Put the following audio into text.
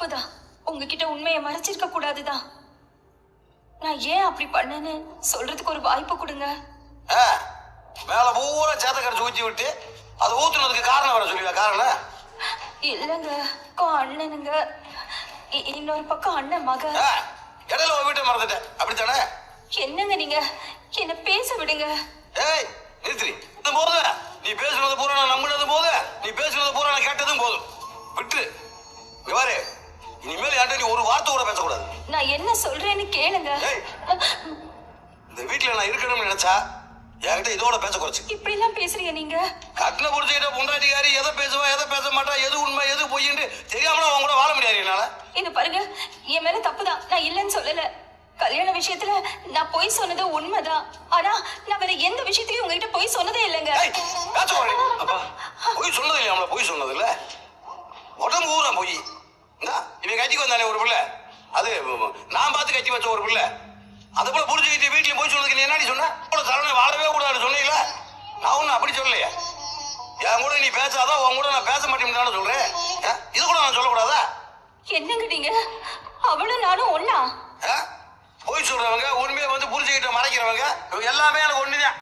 தப்புதான். உங்ககிட்ட உண்மையை மறைச்சிருக்க கூடாதுதான். நான் ஏன் அப்படி பண்ணேன்னு சொல்றதுக்கு ஒரு வாய்ப்பு கொடுங்க. மேல பூரா சேத்த கரைச்சு ஊத்தி விட்டு அதை ஊத்துனதுக்கு காரணம் வர சொல்லுவா. காரணம் இல்லங்க, அண்ணனுங்க, இன்னொரு பக்கம் அண்ணன் மக. இடையில உன் வீட்டை மறந்துட்டேன் அப்படித்தானே? என்னங்க நீங்க என்ன பேச விடுங்க. ஏய் நிறுத்திரி. இது போதும். நீ பேசுனது பூரா நான் நம்பினதும் போதும், நீ பேசுனது பூரா நான் கேட்டதும் போதும். விட்டு பாரு, இனிமேல் என்கிட்ட நீ ஒரு வார்த்தை கூட பேசக்கூடாது. நான் என்ன சொல்றேன்னு கேளுங்க. இந்த வீட்டுல நான் இருக்கணும்னு நினைச்சா என்கிட்ட இதோட பேச குறைச்சு. இப்படி எல்லாம் பேசுறீங்க நீங்க? கட்டின புடிச்சுக்கிட்ட பொண்டாட்டிக்காரி எதை பேசுவா எதை பேச மாட்டா, எது உண்மை எது பொய்ன்னு தெரியாமல அவங்க கூட வாழ முடியாது என்னால. இது பாருங்க, என் மேல தப்புதான், நான் இல்லைன்னு சொல்லல. கல்யாண விஷயத்துல நான் பொய் சொன்னது உண்மைதான். ஆனா நான் வேற எந்த விஷயத்திலயும் உங்ககிட்ட பொய் சொன்னதே இல்லைங்க. பொய் சொன்னது இல்லையா? நம்மள பொய் சொன்னது இல்ல, உடம்பு ஊரா பொய். இவன் கட்டிக்கு வந்தானே ஒரு பிள்ளை, அது நான் பார்த்து கட்டி வச்ச ஒரு பிள்ளை. அது போல புரிஞ்சுக்கிட்டு வீட்லயும் போய் சொல்றதுக்கு நீ என்னடி சொன்ன? சரணை வாழவே கூடாதுன்னு சொன்னீங்களா? நான் ஒன்னும் அப்படி சொல்லலையா? என் கூட நீ பேசாதான் உன் கூட நான் பேச மாட்டேன்னு சொல்றேன். இது கூட நான் சொல்லக்கூடாதா? என்னங்க நீங்க? அவளும் நானும் ஒண்ணா? போய் சொல்றவங்க உண்மையை வந்து புரிஞ்சுக்கிட்ட மறைக்கிறவங்க எல்லாமே எனக்கு ஒண்ணுதான்.